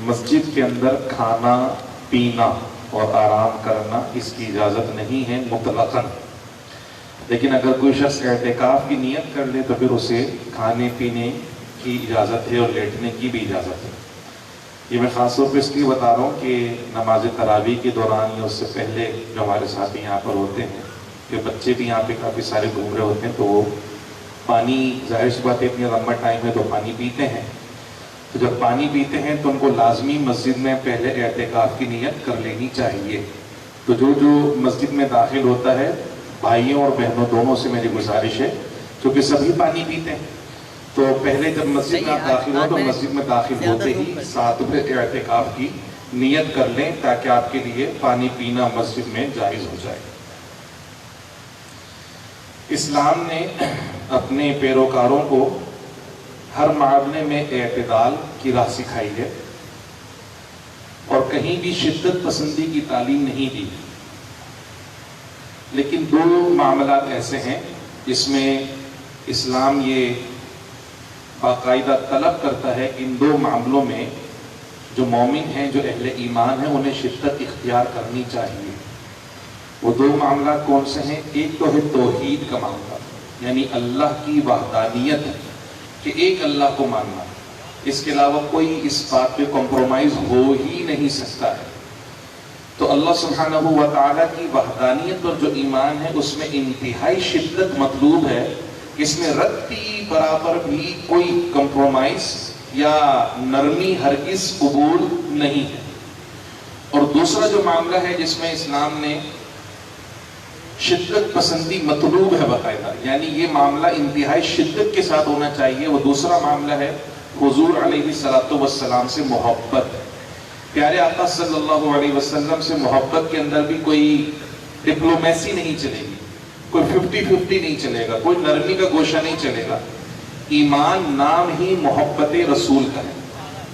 مسجد کے اندر کھانا پینا اور آرام کرنا اس کی اجازت نہیں ہے مطلقاً، لیکن اگر کوئی شخص اعتکاف کی نیت کر لے تو پھر اسے کھانے پینے کی اجازت ہے اور لیٹنے کی بھی اجازت ہے۔ یہ میں خاص طور پہ اس لیے بتا رہا ہوں کہ نماز تراویح کے دوران یا اس سے پہلے جو ہمارے ساتھی یہاں پر ہوتے ہیں کہ بچے بھی یہاں پہ کافی سارے گھوم رہے ہوتے ہیں، تو وہ پانی ظاہر سی بات ہے اتنی لمبا ٹائم ہے تو پانی پیتے ہیں، تو جب پانی پیتے ہیں تو ان کو لازمی مسجد میں پہلے اعتکاف کی نیت کر لینی چاہیے۔ تو جو مسجد میں داخل ہوتا ہے بھائیوں اور بہنوں دونوں سے میری گزارش ہے، کیونکہ سبھی پانی پیتے ہیں، تو پہلے جب مسجد میں آپ داخل ہو تو مسجد میں داخل ہوتے ہی ساتھ میں اعتکاف کی نیت کر لیں تاکہ آپ کے لیے پانی پینا مسجد میں جائز ہو جائے۔ اسلام نے اپنے پیروکاروں کو ہر معاملے میں اعتدال کی راہ سکھائی ہے اور کہیں بھی شدت پسندی کی تعلیم نہیں دی، لیکن دو معاملات ایسے ہیں جس میں اسلام یہ باقاعدہ طلب کرتا ہے کہ ان دو معاملوں میں جو مومن ہیں، جو اہل ایمان ہیں، انہیں شدت اختیار کرنی چاہیے۔ وہ دو معاملات کون سے ہیں؟ ایک تو ہے توحید کا معاملہ، یعنی اللہ کی وحدانیت، کہ ایک اللہ کو ماننا، اس کے علاوہ کوئی اس بات پہ کمپرومائز ہو ہی نہیں سکتا ہے۔ تو اللہ سبحانہ و تعالیٰ کی وحدانیت پر جو ایمان ہے اس میں انتہائی شدت مطلوب ہے، اس میں رتی برابر بھی کوئی کمپرومائز یا نرمی ہرگز قبول نہیں ہے۔ اور دوسرا جو معاملہ ہے جس میں اسلام نے شدت پسندی مطلوب ہے باقاعدہ، یعنی یہ معاملہ انتہائی شدت کے ساتھ ہونا چاہیے، وہ دوسرا معاملہ ہے حضور علیہ الصلوۃ والسلام سے محبت۔ پیارے آقا صلی اللہ علیہ وسلم سے محبت کے اندر بھی کوئی ڈپلومیسی نہیں چلے گی، کوئی 50-50 نہیں چلے گا، کوئی نرمی کا گوشہ نہیں چلے گا۔ ایمان نام ہی محبت رسول کا ہے،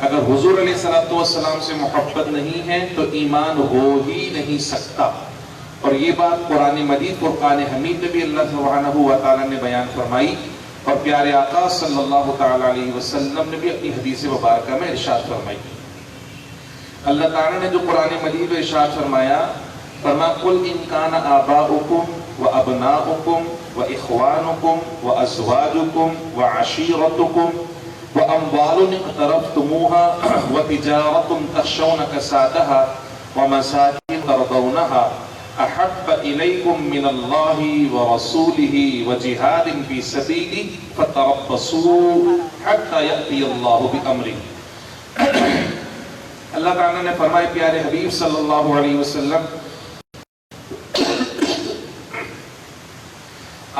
اگر حضور علیہ الصلوۃ والسلام سے محبت نہیں ہے تو ایمان ہو ہی نہیں سکتا۔ اور یہ بات قرآن مجید فرقان حمید میں بھی اللہ سبحانہ و تعالیٰ نے بیان فرمائی، اور پیارے آقا صلی اللہ تعالیٰ علیہ وسلم نے بھی اپنی حدیث مبارکہ میں ارشاد فرمائی۔ اللہ تعالیٰ نے جو قرآن مجید میں ارشاد فرمایا، فرمایا قُلْ إِنْ كَانَ آبَاؤُكُمْ وَأَبْنَاؤُكُمْ وَإِخْوَانُكُمْ وَأَزْوَاجُكُمْ وَعَشِيرَتُكُمْ وَأَمْوَالٌ اقْتَرَفْتُمُوهَا وَتِجَارَةٌ تَخْشَوْنَ كَسَادَهَا وَمَسَاكِنُ تَرْضَوْنَهَا أحب إليكم من الله ورسوله وجهاد في سبيله فتربصوا حتى يأتي الله بأمره۔ اللہ تعالیٰ نے فرمایا پیارے حبیب صلی اللہ علیہ وسلم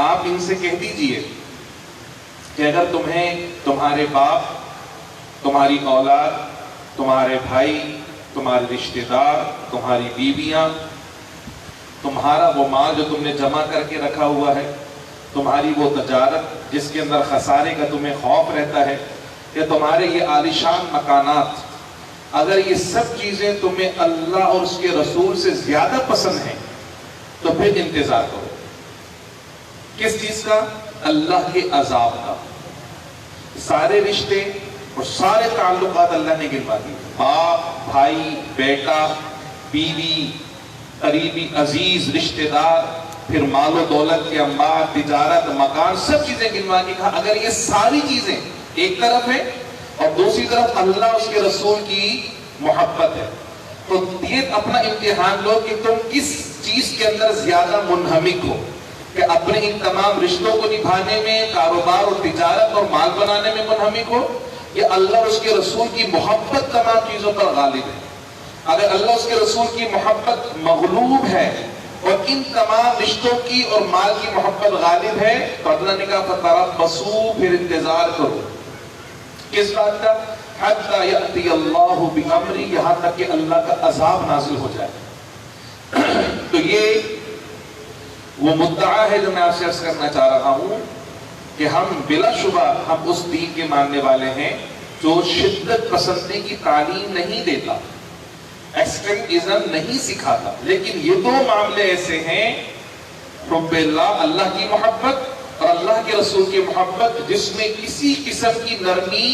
آپ ان سے کہہ دیجئے کہ اگر تمہیں تمہارے باپ، تمہاری اولاد، تمہارے بھائی، تمہارے رشتہ دار، تمہاری بیویاں، تمہارا وہ مال جو تم نے جمع کر کے رکھا ہوا ہے، تمہاری وہ تجارت جس کے اندر خسارے کا تمہیں خوف رہتا ہے، یا تمہارے یہ عالیشان مکانات، اگر یہ سب چیزیں تمہیں اللہ اور اس کے رسول سے زیادہ پسند ہیں تو پھر انتظار کرو۔ کس چیز کا؟ اللہ کے عذاب کا۔ سارے رشتے اور سارے تعلقات اللہ نے گنوا دیے، باپ، بھائی، بیٹا، بیوی، قریبی عزیز، رشتہ دار، پھر مال و دولت کے انبار، تجارت، مکان، سب چیزیں گنوا کے کہا اگر یہ ساری چیزیں ایک طرف ہیں اور دوسری طرف اللہ اس کے رسول کی محبت ہے، تو یہ اپنا امتحان لو کہ تم کس چیز کے اندر زیادہ منہمک ہو، کہ اپنے ان تمام رشتوں کو نبھانے میں، کاروبار اور تجارت اور مال بنانے میں منہمک ہو، یا اللہ اور اس کے رسول کی محبت تمام چیزوں پر غالب ہے۔ اگر اللہ اس کے رسول کی محبت مغلوب ہے اور ان تمام رشتوں کی اور مال کی محبت غالب ہے تو اللہ نے کہا فَتَرَبَّصُوا، پھر انتظار کرو۔ کس بات کا؟ حَتَّى يَأْتِيَ اللَّهُ بِأَمْرِهِ، یہاں تک کہ اللہ کا عذاب نازل ہو جائے۔ تو یہ وہ مدعا ہے جو میں آپ سے عرض کرنا چاہ رہا ہوں کہ ہم بلا شبہ ہم اس دین کے ماننے والے ہیں جو شدت پسندی کی تعلیم نہیں دیتا، ایکسٹریمزم نہیں سکھاتا، لیکن یہ دو معاملے ایسے ہیں، حب اللہ، اللہ کی محبت اور اللہ کے رسول کی محبت، جس میں کسی قسم کی نرمی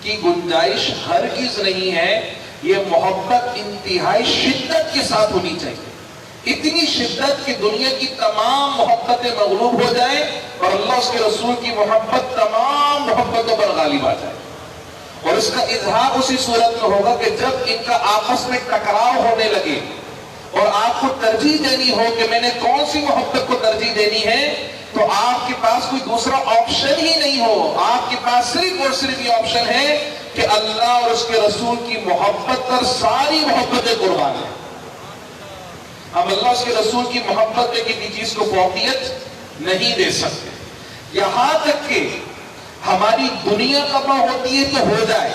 کی گنجائش ہرگز نہیں ہے. یہ محبت انتہائی شدت کے ساتھ ہونی چاہیے، اتنی شدت کہ دنیا کی تمام محبتیں مغلوب ہو جائیں اور اللہ اس کے رسول کی محبت تمام محبتوں پر غالب آ جائے. اور اس کا اظہار اسی صورت میں ہوگا کہ جب ان کا آپس میں ٹکراؤ ہونے لگے اور آپ کو ترجیح دینی ہو کہ میں نے کون سی محبت کو ترجیح دینی ہے، تو آپ کے پاس کوئی دوسرا آپشن ہی نہیں ہو. آپ کے پاس صرف اور صرف یہ آپشن ہے کہ اللہ اور اس کے رسول کی محبت پر ساری محبتیں قربان ہیں. ہم اللہ اس کے رسول کی محبت میں کسی چیز کو فوقیت نہیں دے سکتے. یہاں تک کہ ہماری دنیا تباہ ہوتی ہے تو ہو جائے،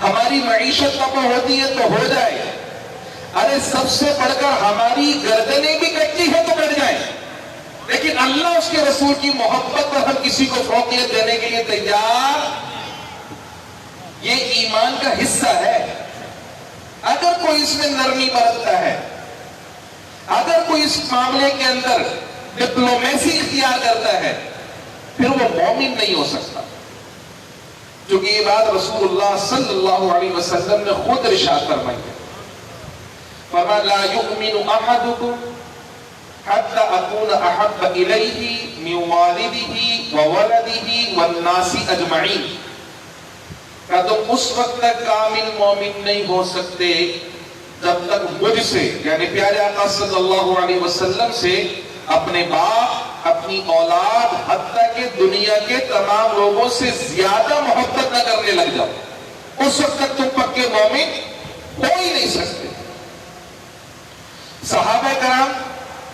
ہماری معیشت تباہ ہوتی ہے تو ہو جائے، ارے سب سے بڑھ کر ہماری گردنیں بھی کٹتی ہے تو کٹ جائیں، لیکن اللہ اس کے رسول کی محبت پر ہم کسی کو فوقیت دینے کے لیے تیار. یہ ایمان کا حصہ ہے. اگر کوئی اس میں نرمی برتتا ہے، اگر کوئی اس معاملے کے اندر ڈپلومیسی اختیار کرتا ہے، پھر وہ مومن نہیں ہو سکتا. کیونکہ یہ بات رسول اللہ صلی اللہ علیہ وسلم نے خود ارشاد فرمائی ہے. فرمایا لا یؤمن احدکم حتی اکون احب الیہ من والدہ وولدہ والناس اجمعین. کہ تم اس وقت تک کامل مومن نہیں ہو سکتے جب تک مجھ سے یعنی پیارے آقا صلی اللہ علیہ وسلم سے اپنے باپ، اپنی اولاد، حتیٰ کہ دنیا کے تمام لوگوں سے زیادہ محبت نہ کرنے لگ جاؤ. اس وقت تک تم پکے مومن ہو ہی نہیں سکتے. صحابہ کرام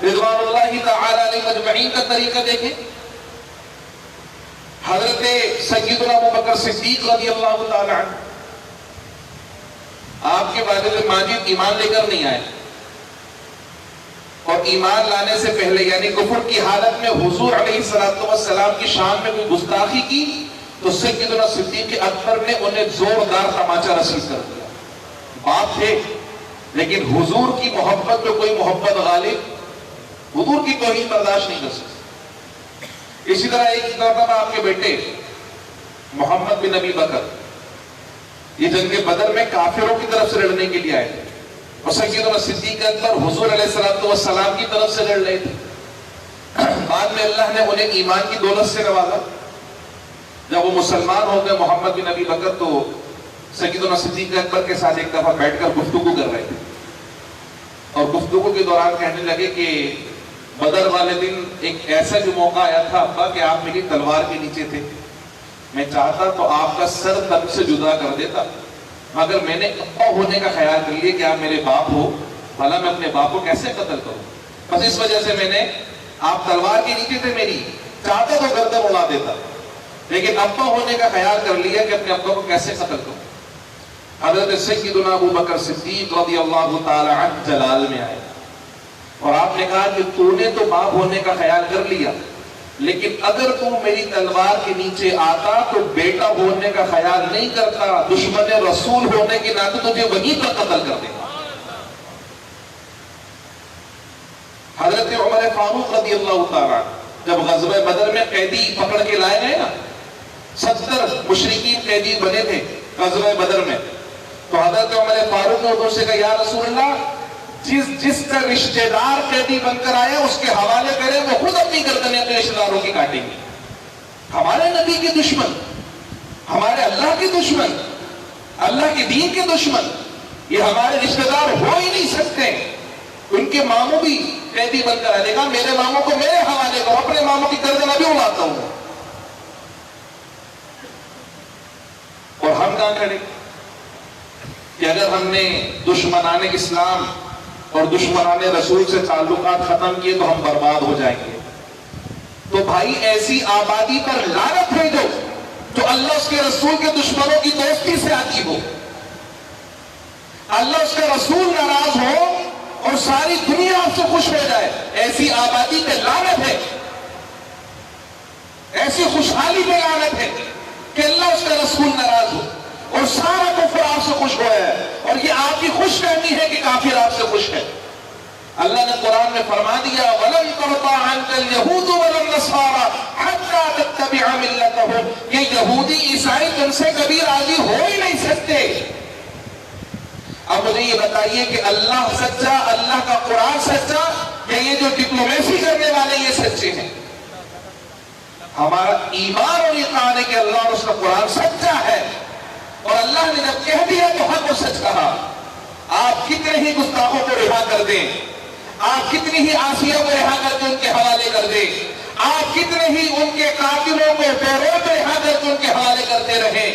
رضوان اللہ تعالی علیہ مجمعین کا طریقہ دیکھیں. حضرت سیدنا ابو بکر صدیق رضی اللہ تعالی عنہ آپ کے والد ماجد ایمان لے کر نہیں آئے، اور ایمان لانے سے پہلے یعنی کفر کی حالت میں حضور علیہ السلام کی شان میں کوئی گستاخی کی تو سیدنا صدیق اکبر نے انہیں زوردار تماچا رسید کر دیا. باپ تھے لیکن حضور کی محبت میں کوئی محبت غالب، حضور کی توہین برداشت نہیں کر سکتے. اسی طرح ایک مرتبہ آپ کے بیٹے محمد بن ابی بکر یہ جنگ بدر میں کافروں کی طرف سے لڑنے کے لیے آئے تھے، اور سیدنا صدیق اکبر حضور علیہ السلام کی طرف سے لڑ رہے تھے. بعد میں اللہ نے انہیں ایمان کی دولت سے نوازا. جب وہ مسلمان ہو گئے محمد بن ابی بکر تو سیدنا صدیق اکبر کے ساتھ ایک دفعہ بیٹھ کر گفتگو کر رہے تھے، اور گفتگو کے دوران کہنے لگے کہ بدر والے دن ایک ایسا جو موقع آیا تھا ابا کہ آپ میری تلوار کے نیچے تھے، میں چاہتا تو آپ کا سر تن سے جدا کر دیتا، مگر میں نے ابا ہونے کا خیال کر لیا کہ آپ میرے باپ ہو، بھلا میں اپنے باپ کو کیسے قتل کروں، بس اس وجہ سے میں نے، آپ تلوار کے نیچے تھے میری، چاہتا تو گردن اڑا دیتا، لیکن ابا ہونے کا خیال کر لیا کہ اپنے ابا کو کیسے قتل کروں. حضرت سیدنا ابو بکر صدیق رضی اللہ تعالی عنہ جلال میں آئے اور آپ نے کہا کہ تو نے تو باپ ہونے کا خیال کر لیا، لیکن اگر تو میری تلوار کے نیچے آتا تو بیٹا ہونے کا خیال نہیں کرتا، دشمن رسول ہونے کے ناطے تجھے وہیں پر قتل کر دیتا. حضرت عمر فاروق رضی اللہ تعالیٰ جب غزوہ بدر میں قیدی پکڑ کے لائے گئے نا، 70 مشرکین قیدی بنے تھے غزوہ بدر میں، تو حضرت عمر فاروق نے حضور سے کہا یا رسول اللہ جس کا رشتہ دار قیدی بن کر آیا اس کے حوالے کریں، وہ خود اپنی گردنیں اپنے رشتہ داروں کی کاٹیں گے. ہمارے نبی کے دشمن، ہمارے اللہ کے دشمن، اللہ کے دین کے دشمن، یہ ہمارے رشتہ دار ہو ہی نہیں سکتے. ان کے ماموں بھی قیدی بن کر آئے گا، میرے ماموں کو میرے حوالے کرو، اپنے ماموں کی گردن ابھی اڑاتا ہوں. اور ہم کہاں کھڑے کہ اگر ہم نے دشمنان اسلام اور دشمنان رسول سے تعلقات ختم کیے تو ہم برباد ہو جائیں گے. تو بھائی ایسی آبادی پر لعنت بھیجو جو اللہ اس کے رسول کے دشمنوں کی دوستی سے آتی ہو، اللہ اس کا رسول ناراض ہو اور ساری دنیا آپ سے خوش ہو جائے، ایسی آبادی پہ لعنت ہے، ایسی خوشحالی پہ لعنت ہے کہ اللہ اس کا رسول ناراض ہو اور سارا کفر آپ سے خوش ہوا ہے، اور یہ آپ کی خوش فہمی ہے کہ کافر آپ سے خوش ہے. اللہ نے قرآن میں فرما دیا وَلَن تَرْضَىٰ عَنكَ الْيَهُودُ وَلَا النَّصَارَىٰ حَتَّىٰ تَتَّبِعَ مِلَّتَهُمْ، یہ یہودی عیسائی تم سے کبھی راضی ہو ہی نہیں سکتے۔ اب مجھے یہ بتائیے کہ اللہ سچا، اللہ کا قرآن سچا، یا یہ جو ڈپلومیسی کرنے والے یہ سچے ہیں؟ ہمارا ایمان اور یقین ہے کہ اللہ اور اس کا قرآن سچا ہے، اور اللہ نے جب کہہ دیا تو حق و سچ کہا۔ آپ کتنے ہی گستاخوں کو رہا کر دیں، آپ کتنی ہی عاصیہ کو رہا کر کے ان کے حوالے کر دیں، آپ کتنے ہی ان کے قاتلوں کو پیروں پہ رہا کر کے ان کے حوالے کرتے رہیں،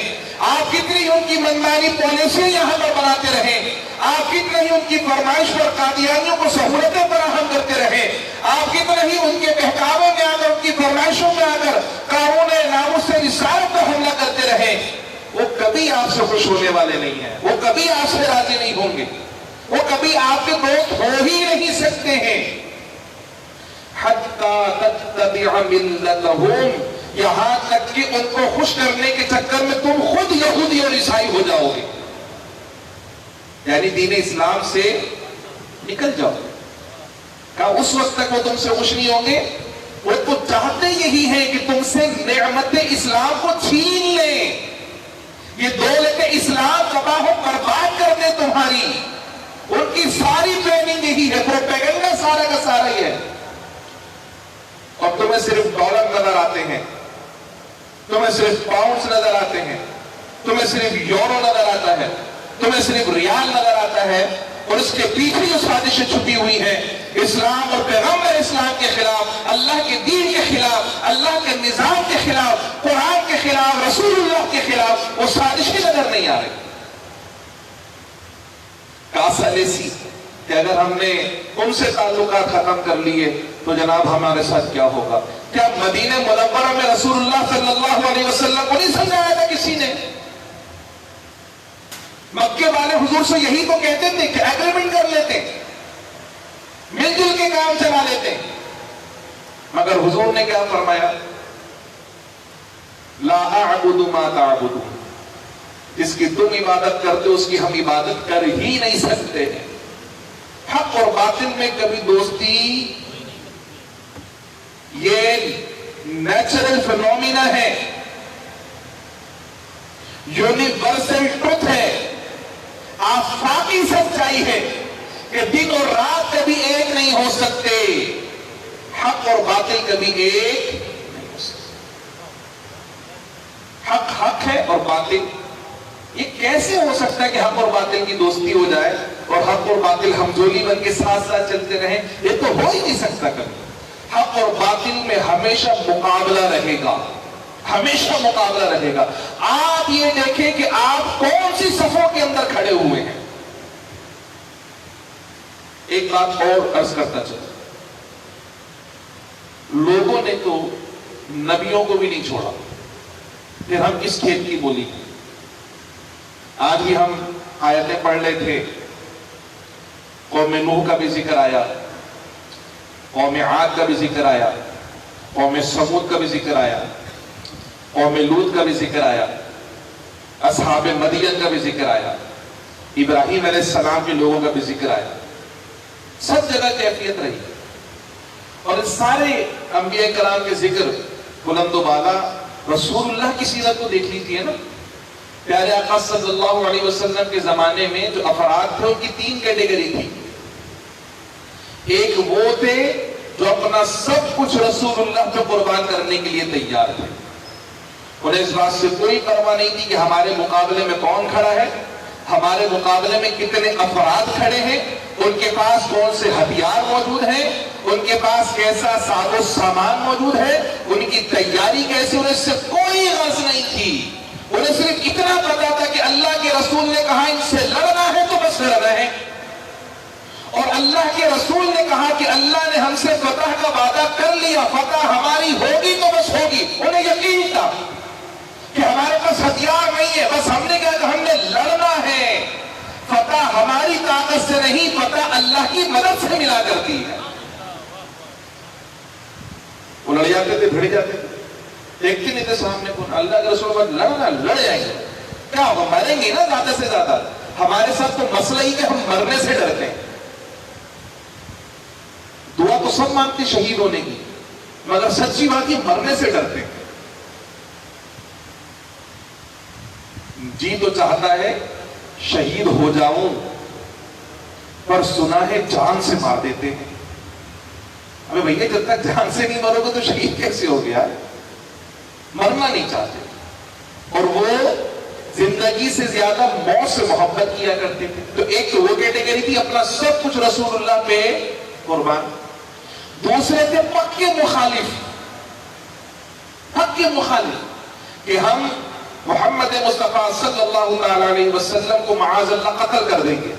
آپ کتنی ان کی منمانی پالیسی یہاں پر بناتے رہیں، آپ کتنے ہی ان کی فرمائش پر قادیانیوں کو سہولتیں فراہم کرتے رہیں، آپ کتنے ہی ان کے بہکاووں میں آ کر، ان کی فرمائشوں میں آ کر قانون ناموس رسالت پر حملہ کرتے رہیں، وہ کبھی آپ سے خوش ہونے والے نہیں ہیں، وہ کبھی آپ سے راضی نہیں ہوں گے، وہ کبھی آپ کے دوست ہو ہی نہیں سکتے ہیں۔ حَتَّىٰ تَتَّبِعَ مِلَّتَهُمْ، یہاں تک کہ ان کو خوش کرنے کے چکر میں تم خود یہودی اور عیسائی ہو جاؤ گے، یعنی دین اسلام سے نکل جاؤ گے۔ کہا اس وقت تک وہ تم سے خوش نہیں ہوں گے، وہ تو چاہتے یہی ہیں کہ تم سے نعمت اسلام کو چھین لیں، یہ دولت اسلام تباہ و برباد کر دے تمہاری۔ ان کی ساری پلاننگ یہی ہے، پروپیگنڈا سارا کا سارا ہی ہے، اور تمہیں صرف ڈالر نظر آتے ہیں، تمہیں صرف پاؤنڈز نظر آتے ہیں، تمہیں صرف یورو نظر آتا ہے، تمہیں صرف ریال نظر آتا ہے، اور اس کے پیچھے جو سازشیں چھپی ہوئی ہیں اسلام اور پیغمبر اسلام کے خلاف، اللہ کے دین کے خلاف، اللہ کے نظام کے خلاف، قرآن کے خلاف، رسول اللہ کے خلاف، وہ سازشیں نظر نہیں آ رہی۔ کاسا لیسی کہ اگر ہم نے ان سے تعلقات ختم کر لیے تو جناب ہمارے ساتھ کیا ہوگا؟ کیا مدینہ منورہ میں رسول اللہ صلی اللہ علیہ وسلم کو نہیں سمجھایا تھا کسی نے؟ مکے والے حضور سے یہی تو کہتے تھے کہ ایگریمنٹ کر لیتے، مل جل کے کام چلا لیتے، مگر حضور نے کیا فرمایا؟ لا اعبد ما تعبدون، جس کی تم عبادت کرتے ہو اس کی ہم عبادت کر ہی نہیں سکتے ہیں۔ حق اور باطل میں کبھی دوستی یہ نیچرل فینومینا ہے، یونیورسل ٹروتھ ہے، آفاقی سچائی ہے کہ دن اور رات کبھی ایک نہیں ہو سکتے، حق اور باطل کبھی ایک نہیں ہو سکتے۔ حق حق ہے اور باطل، یہ کیسے ہو سکتا ہے کہ حق اور باطل کی دوستی ہو جائے اور حق اور باطل ہمجولی بن کے ساتھ ساتھ چلتے رہیں؟ یہ تو ہو ہی نہیں سکتا کبھی۔ حق اور باطل میں ہمیشہ مقابلہ رہے گا، ہمیشہ مقابلہ رہے گا۔ آپ یہ دیکھیں کہ آپ کون سی صفوں کے اندر کھڑے ہوئے ہیں۔ ایک بات اور عرض کرتا چلوں، لوگوں نے تو نبیوں کو بھی نہیں چھوڑا، پھر ہم کس کھیت کی بولی؟ آج بھی ہم آیتیں پڑھ رہے تھے، قوم نوح کا بھی ذکر آیا، قوم عاد کا بھی ذکر آیا، قوم سمود کا بھی ذکر آیا، قوم لوط کا بھی ذکر آیا، اصحاب مدین کا بھی ذکر آیا، ابراہیم علیہ السلام کے لوگوں کا بھی ذکر آیا۔ سب جگہ کیفیت رہی، اور ان سارے انبیاء کرام کے ذکر بلند و بالا۔ رسول اللہ کی سیرت کو دیکھ لیجیے نا، پیارے آقا صلی اللہ علیہ وسلم کے زمانے میں جو افراد تھے ان کی تین کیٹیگری تھی۔ ایک وہ تھے جو اپنا سب کچھ رسول اللہ کو قربان کرنے کے لیے تیار تھے، انہیں اس بات سے کوئی پرواہ نہیں تھی کہ ہمارے مقابلے میں کون کھڑا ہے، ہمارے مقابلے میں کتنے افراد کھڑے ہیں، ان کے پاس کون سے ہتھیار موجود ہیں، ان کے پاس کیسا ساز و سامان موجود ہے، ان کی تیاری کیسے، انہیں اس سے کوئی غرض نہیں تھی۔ انہیں صرف اتنا پتا تھا کہ اللہ کے رسول نے کہا ان سے لڑنا ہے تو بس لڑنا ہے، اور اللہ کے رسول نے کہا کہ اللہ نے ہم سے فتح کا وعدہ کر لیا، فتح ہماری ہوگی تو بس ہوگی۔ انہیں یقین تھا کہ ہمارے پاس ہتھیار نہیں ہے، بس ہم نے کہا کہ ہم نے لڑنا ہے، فتح ہماری طاقت سے نہیں، فتح اللہ کی مدد سے ملا کرتی ہے۔ وہ لڑ جاتے تھے، بھڑ جاتے تھے، دیکھتے نہیں تھے سامنے کو، اللہ کے رسول بات لڑنا، لڑ جائیں گے، کیا ہم مریں گے نا زیادہ سے زیادہ، ہمارے ساتھ تو مسئلہ ہی کہ ہم مرنے سے ڈرتے ہیں۔ تو سب مانتے شہید ہونے کی، مگر سچی بات یہ مرنے سے ڈرتے ہیں. جی تو چاہتا ہے شہید ہو جاؤں، پر سنا ہے جان سے مار دیتے ہیں. ابے بھیا جب تک جان سے نہیں مرو گے تو شہید کیسے ہو گیا؟ مرنا نہیں چاہتے. اور وہ زندگی سے زیادہ موت سے محبت کیا کرتے تھے. تو ایک تو وہ کیٹیگری تھی اپنا سب کچھ رسول اللہ پہ قربان. دوسرے تھے پکے مخالف، پکے مخالف کہ ہم محمد مصطفیٰ صلی اللہ تعالی علیہ وسلم کو معاذ اللہ قتل کر دیں گے،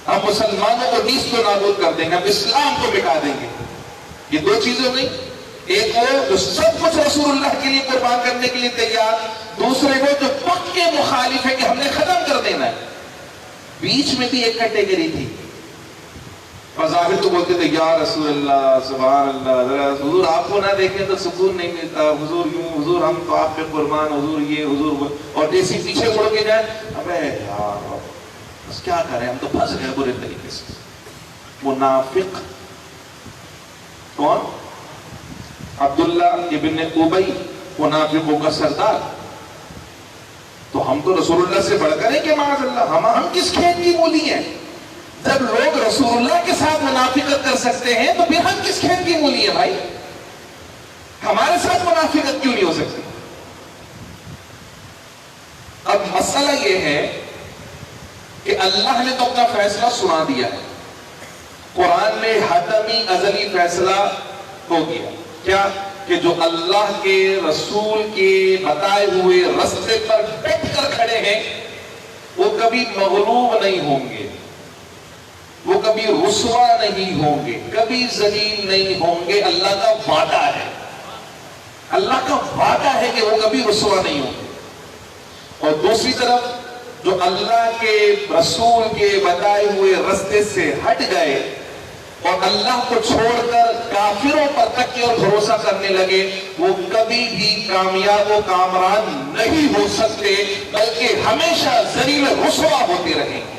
ہم مسلمانوں کو نیست و نابود کر دیں گے، ہم اسلام کو مٹا دیں گے. یہ دو چیزیں ہو گئی. ایک وہ جو سب کچھ رسول اللہ کے لیے قربان کرنے کے لیے تیار، دوسرے وہ جو پکے مخالف ہے کہ ہم نے ختم کر دینا ہے. بیچ میں بھی ایک کیٹیگری تھی، بظاہر تو بولتے تھے یا رسول اللہ سبحان اللہ، ذرا حضور آپ کو نہ دیکھیں تو سکون نہیں ملتا، حضور یوں، حضور ہم تو آپ پہ قربان، حضور یہ، حضور وہ. اور جیسے پیچھے مڑ کے جائیں ابے یار بس کیا کریں ہم تو پھنس گئے برے طریقے سے. منافق کون؟ عبداللہ ابن ابی، منافقوں کا سردار. تو ہم تو رسول اللہ سے بڑھ کر ہیں کہ معاذ اللہ، ہم کس کھیت کی مولی ہیں؟ جب لوگ رسول اللہ کے ساتھ منافقت کر سکتے ہیں تو پھر ہم کس کھیت کی مولی ہیں بھائی؟ ہمارے ساتھ منافقت کیوں نہیں ہو سکتی؟ اب مسئلہ یہ ہے کہ اللہ نے تو اپنا فیصلہ سنا دیا ہے. قرآن میں حتمی ازلی فیصلہ ہو گیا. کیا؟ کہ جو اللہ کے رسول کے بتائے ہوئے رستے پر ڈٹ کر کھڑے ہیں وہ کبھی مغلوب نہیں ہوں گے، وہ کبھی رسوا نہیں ہوں گے، کبھی ذلیل نہیں ہوں گے. اللہ کا وعدہ ہے، اللہ کا وعدہ ہے کہ وہ کبھی رسوا نہیں ہوں گے. اور دوسری طرف جو اللہ کے رسول کے بتائے ہوئے رستے سے ہٹ گئے اور اللہ کو چھوڑ کر کافروں پر تکیہ اور بھروسہ کرنے لگے، وہ کبھی بھی کامیاب و کامران نہیں ہو سکتے، بلکہ ہمیشہ ذلیل رسوا ہوتے رہیں گے.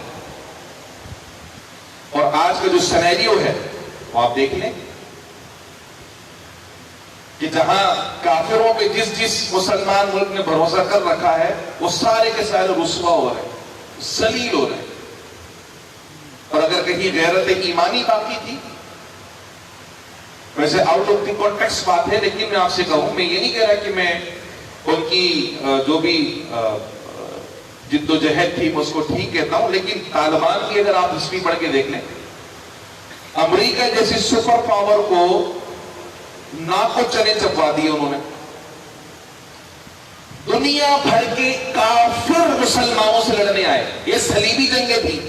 اور آج کا جو سینیریو ہے وہ آپ دیکھ لیں کہ جہاں کافروں پہ جس مسلمان ملک نے بھروسہ کر رکھا ہے وہ سارے کے سارے رسوا ہو رہے ہیں، ذلیل ہو رہے ہیں. اور اگر کہیں غیرت ایمانی باقی تھی، ویسے آؤٹ آف دی کانٹیکسٹ بات ہے، لیکن میں آپ سے کہوں، میں یہ نہیں کہہ رہا کہ میں ان کی جو بھی جد و جہد تھی میں اس کو ٹھیک کہتا ہوں، لیکن طالبان کی اگر آپ ہسٹری پڑھ کے دیکھ لیں، امریکہ جیسی سپر پاور کو ناکو چنے چپوا دیے انہوں نے. دنیا بھر کے کافر مسلمانوں سے لڑنے آئے، یہ صلیبی جنگیں تھی.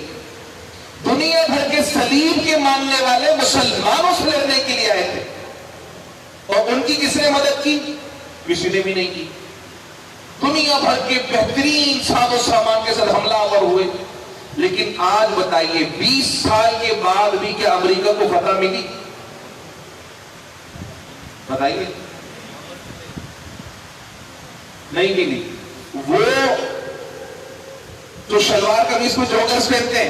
دنیا بھر کے صلیب کے ماننے والے مسلمانوں سے لڑنے کے لیے آئے تھے، اور ان کی کس نے مدد کی؟ کسی نے بھی نہیں کی. دنیا بھر کے بہترین ساز و سامان کے ساتھ حملہ آور ہوئے. لیکن آج بتائیے 20 سال کے بعد بھی کیا امریکہ کو فتح ملی؟ بتائیے، نہیں ملی. وہ جو شلوار قمیص میں جوگرز پہنتے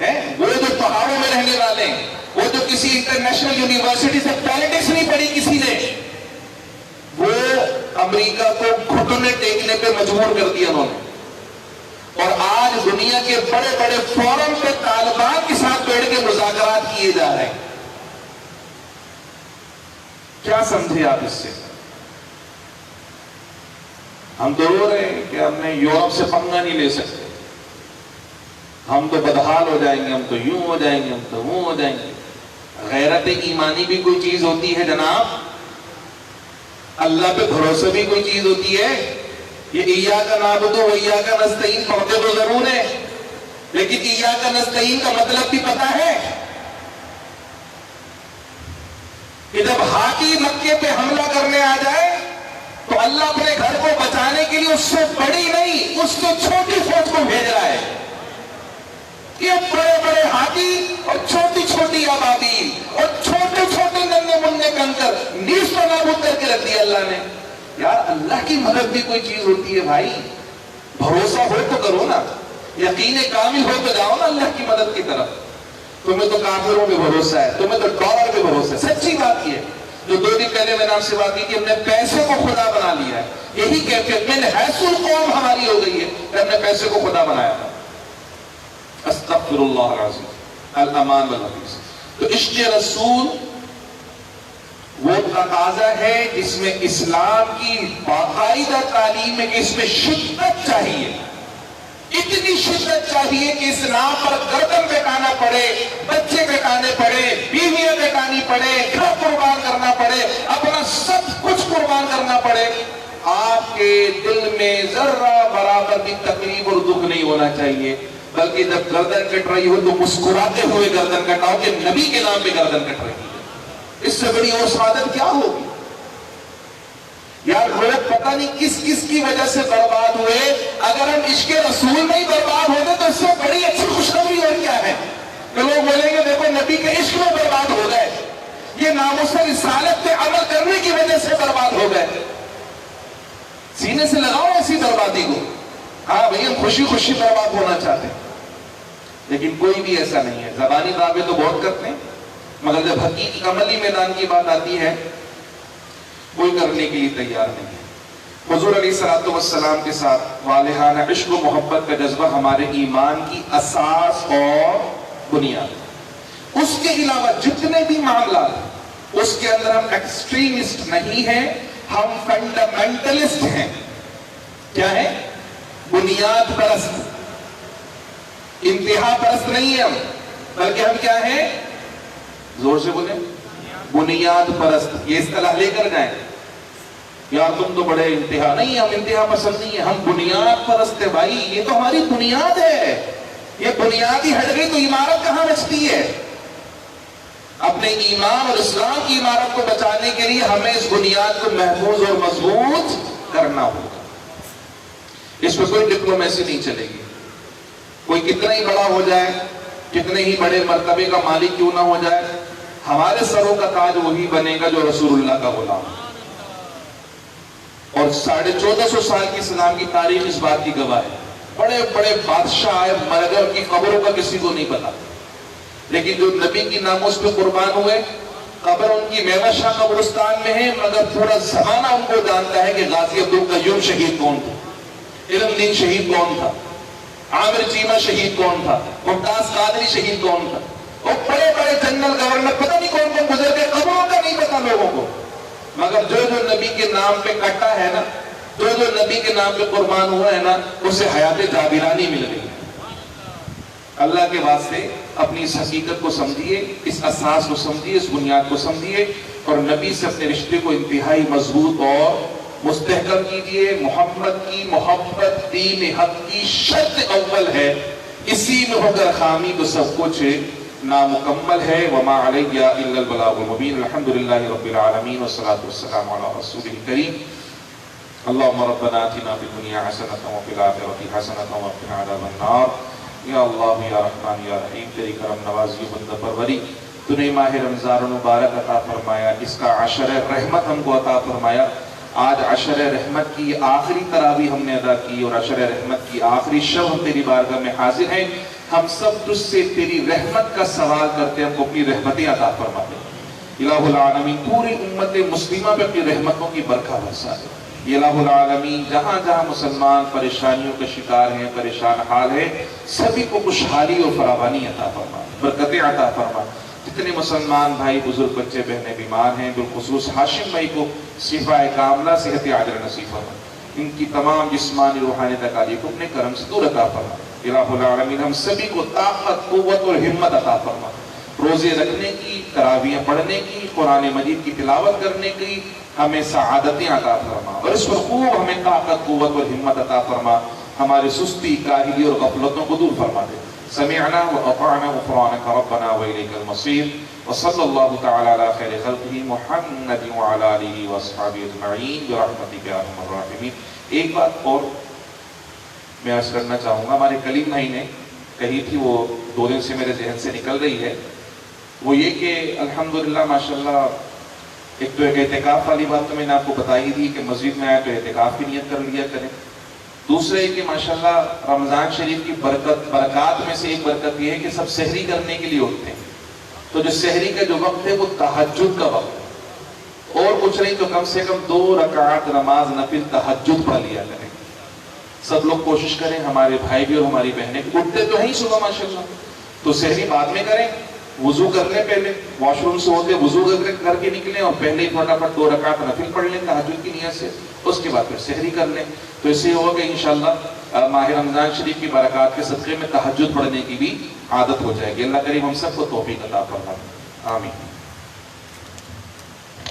ہیں، وہ جو پہاڑوں میں رہنے والے ہیں، وہ جو کسی انٹرنیشنل یونیورسٹی سے پالیٹکس نہیں پڑھی کسی نے، وہ امریکہ کو گھٹنے ٹیکنے پہ مجبور کر دیا انہوں نے. اور آج دنیا کے بڑے بڑے فورم پہ طالبان کے ساتھ بیٹھ کے مذاکرات کیے جا رہے ہیں. کیا سمجھے آپ اس سے؟ ہم تو رو رہے ہیں کہ ہم نے یورپ سے پنگا نہیں لے سکتے، ہم تو بدحال ہو جائیں گے، ہم تو یوں ہو جائیں گے، ہم تو وہ ہو جائیں گے. غیرت ایمانی بھی کوئی چیز ہوتی ہے جناب، اللہ پہ بھروسہ بھی کوئی چیز ہوتی ہے. یہ ایاک نعبد و ایاک نستعین پڑھتے تو ضرور ہے، لیکن ایاک نستعین کا مطلب بھی پتہ ہے کہ جب ہاتھی مکے پہ حملہ کرنے آ جائے تو اللہ اپنے گھر کو بچانے کے لیے اس سے بڑی نہیں، اس سے چھوٹی فوج کو بھیج رہا ہے. یہ بڑے بڑے ہاتھی اور چھوٹی چھوٹی آبادی اور چھوٹے چھوٹے ننے مننے کنکر نیست و نابود کر کے رکھ دیا اللہ نے. یار اللہ کی مدد بھی کوئی چیز ہوتی ہے بھائی، بھروسہ ہو تو کرو نا، یقین کامل ہو تو جاؤ نا اللہ کی مدد کی طرف. تمہیں تو کافروں پہ بھروسہ ہے، تمہیں تو ڈالر پہ بھروسہ ہے۔ سچی بات یہ ہے جو 2 دن پہلے میں نے آپ سے بات کی کہ ہم نے پیسے کو خدا بنا لیا ہے، یہی کیفیت من حیث القوم ہماری ہو گئی ہے کہ ہم نے پیسے کو خدا بنایا تھا۔ استغفر اللہ العظیم، الامان والحفیظ۔ تو عشق رسول وہ تقاضا ہے جس میں اسلام کی باقاعدہ تعلیم ہے کہ اس میں شدت چاہیے، اتنی شدت چاہیے کہ اس نام پر گردن پٹانا پڑے، بچے پٹانے پڑے، بیویاں پٹانی پڑے، گھر قربان کرنا پڑے، اپنا سب کچھ قربان کرنا پڑے، آپ کے دل میں ذرہ برابر بھی تکلیف اور دکھ نہیں ہونا چاہیے، بلکہ جب گردن کٹ رہی ہو تو مسکراتے ہوئے گردن کٹاؤ کہ نبی کے نام پہ گردن کٹ رہی ہے۔ اس سے بڑی اور سعادت کیا ہوگی؟ یار لوگ پتہ نہیں کس کس کی وجہ سے برباد ہوئے، اگر ہم عشق رسول میں ہی برباد ہوتے تو اس سے بڑی اچھی خوشخبری اور کیا ہے کہ لوگ بولیں گے دیکھو نبی کے عشق میں برباد ہو گئے، یہ ناموس رسالت پہ عمل کرنے کی وجہ سے برباد ہو گئے۔ سینے سے لگاؤ ایسی بربادی کو، ہاں بھئی ہم خوشی خوشی برباد ہونا چاہتے ہیں، لیکن کوئی بھی ایسا نہیں ہے۔ زبانی دعوے تو بہت کرتے ہیں، مگر جب حقیقی عملی میدان کی بات آتی ہے کوئی کرنے کے لیے تیار نہیں ہے۔ حضور علیہ الصلوۃ والسلام کے ساتھ والہانہ عشق و محبت کا جذبہ ہمارے ایمان کی اساس اور بنیاد۔ اس کے علاوہ جتنے بھی معاملات اس کے اندر ہم ایکسٹریمسٹ نہیں ہیں، ہم فنڈامنٹلسٹ ہیں۔ کیا ہے؟ بنیاد پرست، انتہا پرست نہیں ہے ہم، بلکہ ہم کیا ہیں؟ زور سے بولیں، بنیاد پرست۔ یہ اصطلاح لے کر جائیں، یار تم تو بڑے انتہا، نہیں ہم انتہا پسند نہیں ہیں، ہم بنیاد پرست ہیں بھائی، یہ تو ہماری بنیاد ہے، یہ بنیاد ہی ہٹ گئی تو عمارت کہاں بچتی ہے؟ اپنے ایمان اور اسلام کی عمارت کو بچانے کے لیے ہمیں اس بنیاد کو محفوظ اور مضبوط کرنا ہوگا۔ اس میں کوئی ڈپلومیسی نہیں چلے گی، کوئی کتنا ہی بڑا ہو جائے، کتنے ہی بڑے مرتبے کا مالک کیوں نہ ہو جائے، ہمارے سروں کا تاج وہی بنے گا جو رسول اللہ کا غلام۔ اور 1450 سال کی اسلام کی تاریخ اس بات کی گواہ ہے۔ بڑے بڑے بادشاہ آئے مگر ان کی قبروں کا کسی کو نہیں پتا، لیکن جو نبی کی ناموس پہ قربان ہوئے قبر ان کی میوہ شاہ قبرستان میں ہے، مگر پورا زمانہ ان کو جانتا ہے کہ غازی عبدالقیوم شہید کون تھا، علم دین شہید کون تھا، عامر چیمہ شہید کون تھا، ممتاز قادری شہید کون تھا، اور بڑے بڑے جنرل گورنر پتہ نہیں کون کون گزر گئے، قبروں کا نہیں پتا لوگوں کو، مگر جو نبی کے نام پہ کٹا ہے نا، جو نبی کے نام پہ قربان ہوا ہے نا، اسے حیات جابرانی مل گئی ہے۔ اللہ کے واسطے اپنی اس حقیقت کو سمجھیے، اس اساس کو سمجھیے، اس بنیاد کو سمجھیے، اور نبی سے اپنے رشتے کو انتہائی مضبوط اور مستحکم کیجیے۔ محمد کی محبت دین حق کی شرط اول ہے، اسی میں ہو کر خامی تو سب کچھ نامکمل ہے۔ وما علیہ الا البلاغ المبین۔ الحمدللہ رب العالمین والصلاة والسلام علی رسول کریم۔ اللہم ربنا آتنا فی الدنیا حسنۃ وفی الآخرۃ حسنۃ وقنا عذاب النار۔ یا اللہ یا رحمان یا رحیم، تیری کرم نوازی و بندہ پروری، تو نے ماہ رمضان مبارک عطا فرمایا، اس کا عشر رحمت ہم کو عطا فرمایا۔ آج عشر رحمت کی آخری تراویح ہم نے ادا کی، اور عشر رحمت کی آخری شب ہم تیری بارگاہ میں حاضر ہیں۔ ہم سب تجھ سے تیری رحمت کا سوال کرتے ہیں، ہم کو اپنی رحمتیں عطا فرما دے۔ الہ العالمین پوری امت مسلمہ پہ اپنی رحمتوں کی برکھا برسا دے۔ الہ العالمین جہاں جہاں مسلمان پریشانیوں کے شکار ہیں، پریشان حال ہیں، سبھی کو خوشحالی اور فراوانی عطا فرما، برکتیں عطا فرما۔ جتنے مسلمان بھائی بزرگ بچے بہنیں بیمار ہیں، بالخصوص ہاشم بھائی کو شفاء کاملہ صحت عاجلہ نصیب فرما، ان کی تمام جسمانی روحانی تکالیف کو اپنے کرم سے دور عطا فرما۔ الہ العالمین ہم سبھی کو طاقت، قوت اور ہمت عطا فرما، روزے رکھنے کی، تراویح پڑھنے کی، قرآن مجید کی تلاوت کرنے کی ہمیں سعادتیں عطا فرما، اور اس پر خوب ہمیں طاقت، قوت اور ہمت عطا فرما۔ ہمارے سستی، کاہلی اور غفلتوں کو دور فرما دے۔ سمعنا واطعنا غفرانک ربنا والیک المصیر، وصلی اللہ تعالی علی خیر خلقہ محمد وعلی آلہ واصحابہ اجمعین برحمتک یا ارحم الراحمین۔ ایک بات اور میں عرض کرنا چاہوں گا، ہمارے کلیم بھائی نے کہی تھی، وہ 2 دن سے میرے ذہن سے نکل رہی ہے، وہ یہ کہ الحمدللہ ماشاءاللہ ایک تو اعتکاف والی بات تو میں نے آپ کو بتائی تھی کہ مسجد میں آئے تو اعتکاف کی نیت کر لیا کریں، دوسرے کہ ماشاءاللہ رمضان شریف کی برکات میں سے ایک برکت یہ ہے کہ سب سحری کرنے کے لیے اٹھتے ہیں، تو جو سحری کا جو وقت ہے وہ تہجد کا وقت ہے، اور کچھ نہیں تو کم سے کم 2 رکعت نماز نفل تہجد پڑھ لیا کریں۔ سب لوگ کوشش کریں، ہمارے بھائی بھی اور ہماری بہنیں اٹھتے تو ہیں صبح ماشاءاللہ، تو سحری بعد میں کریں، وضو کر لیں، پہلے واش روم سے ہوتے وضو کر کے نکلیں اور پہلے ہی فٹافٹ 2 رکعت نفل پڑھ لیں تہجد کی نیت سے، اس کے بعد پھر سحری کر لیں۔ تو اس سے ہوگا کہ انشاءاللہ ماہ رمضان شریف کی برکات کے صدقے میں تہجد پڑھنے کی بھی عادت ہو جائے گی۔ اللہ کریم ہم سب کو توفیق عطا فرمائے، آمین۔